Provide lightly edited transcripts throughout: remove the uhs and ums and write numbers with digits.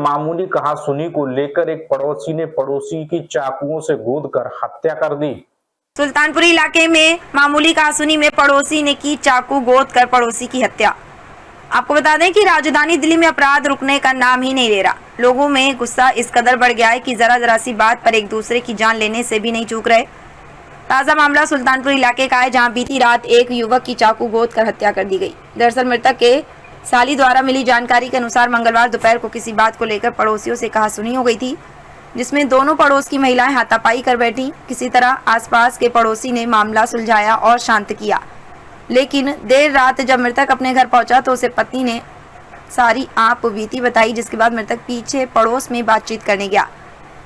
मामूली कहासुनी को लेकर एक पड़ोसी ने पड़ोसी की चाकुओं से गोदकर हत्या कर दी। सुल्तानपुरी इलाके में मामूली कहासुनी में पड़ोसी ने की चाकू गोद कर पड़ोसी की हत्या। आपको बता दें कि राजधानी दिल्ली में अपराध रुकने का नाम ही नहीं ले रहा। लोगों में गुस्सा इस कदर बढ़ गया है कि जरा सी बात पर एक दूसरे की जान लेने से भी नहीं चूक रहे। ताजा मामला सुल्तानपुर इलाके का है, जहां बीती रात एक युवक की चाकू गोद कर हत्या कर दी गई। दरअसल मृतक के साली द्वारा मिली जानकारी के अनुसार मंगलवार दोपहर को किसी बात को लेकर पड़ोसियों से कहासुनी हो गई थी, जिसमें दोनों पड़ोस की महिलाएं हाथापाई कर बैठी। किसी तरह आसपास के पड़ोसी ने मामला सुलझाया और शांत किया, लेकिन देर रात जब मृतक अपने घर पहुंचा तो उसे पत्नी ने सारी आप बीती बताई, जिसके बाद मृतक पीछे पड़ोस में बातचीत करने गया,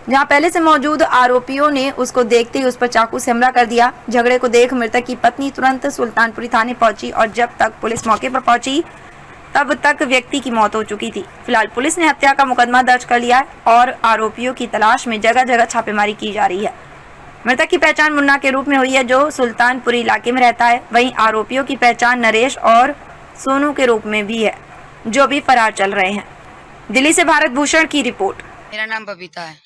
जहां पहले से मौजूद आरोपियों ने उसको देखते ही उस पर चाकू से हमला कर दिया। झगड़े को देख मृतक की पत्नी तुरंत सुल्तानपुरी थाने पहुंची और जब तक पुलिस मौके पर पहुंची तब तक व्यक्ति की मौत हो चुकी थी। फिलहाल पुलिस ने हत्या का मुकदमा दर्ज कर लिया है और आरोपियों की तलाश में जगह जगह छापेमारी की जा रही है। मृतक की पहचान मुन्ना के रूप में हुई है, जो सुल्तानपुरी इलाके में रहता है। वहीं आरोपियों की पहचान नरेश और सोनू के रूप में भी है, जो भी फरार चल रहे हैं। दिल्ली से भारत भूषण की रिपोर्ट। मेरा नाम बबीता है।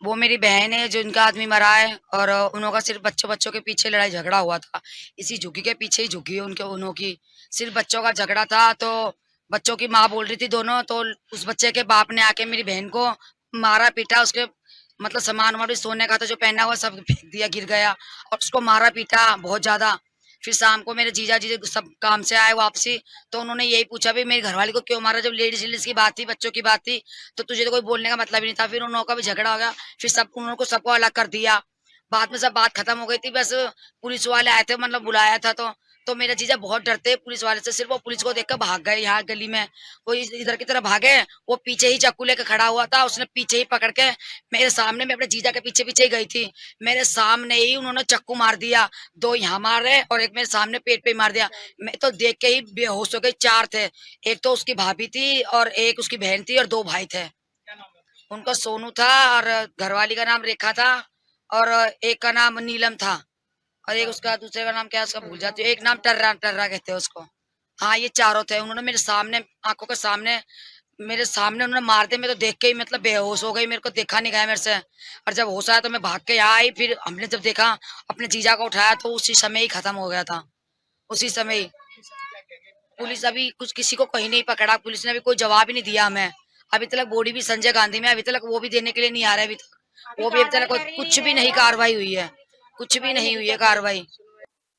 वो मेरी बहन है, जो उनका आदमी मरा है और उनका सिर्फ बच्चों के पीछे लड़ाई झगड़ा हुआ था। इसी झुग्गी के पीछे ही झुग्गी है उनकी सिर्फ बच्चों का झगड़ा था। तो बच्चों की माँ बोल रही थी दोनों, तो उस बच्चे के बाप ने आके मेरी बहन को मारा पीटा। उसके मतलब सामान वामान सोने का था जो पहना हुआ सब फेंक दिया, गिर गया और उसको मारा पीटा बहुत ज्यादा। फिर शाम को मेरे जीजा जी सब काम से आए वापसी, तो उन्होंने यही पूछा भी मेरी घरवाली को क्यों मारा। जब लेडीज की बात थी, बच्चों की बात थी, तो तुझे तो कोई बोलने का मतलब ही नहीं था। फिर उन लोगों का भी झगड़ा हो गया, फिर उनको सबको अलग कर दिया। बाद में सब बात खत्म हो गई थी। बस पुलिस वाले आए थे, मतलब बुलाया था। तो मेरा जीजा बहुत डरते हैं पुलिस वाले से। सिर्फ वो पुलिस को देखकर भाग गए। यहाँ गली में वो इधर की तरफ भागे, वो पीछे ही चाकू लेकर खड़ा हुआ था। उसने पीछे ही पकड़ के मेरे सामने, मैं अपने जीजा के पीछे पीछे ही गई थी, मेरे सामने ही उन्होंने चाकू मार दिया। दो यहाँ मारे और एक मेरे सामने पेट पे मार दिया। मैं तो देख के ही बेहोश हो गई। चार थे, एक तो उसकी भाभी थी और एक उसकी बहन थी और दो भाई थे। उनका सोनू था और घरवाली का नाम रेखा था और एक का नाम नीलम था और एक उसका दूसरे का नाम क्या उसका भूल जाती हूँ। एक नाम टर्रा टर्रा कहते हैं उसको। हाँ, ये चारों थे। उन्होंने मेरे सामने, आंखों के सामने, मेरे सामने उन्होंने मार दिया। मैं तो देख के ही मतलब बेहोश हो गई। मेरे को देखा नहीं गया मेरे से। और जब होश आया तो मैं भाग के यहाँ आई। फिर हमने जब देखा, अपने जीजा को उठाया तो उसी समय ही खत्म हो गया था। उसी समय ही पुलिस अभी कुछ किसी को कहीं नहीं पकड़ा। पुलिस ने अभी कोई जवाब ही नहीं दिया हमें। अभी तक बॉडी भी संजय गांधी में, अभी तक वो भी देने के लिए नहीं आ रहे। अभी तक वो भी, अभी तक कुछ भी नहीं कार्रवाई हुई है, कुछ भी नहीं हुई है कार्रवाई।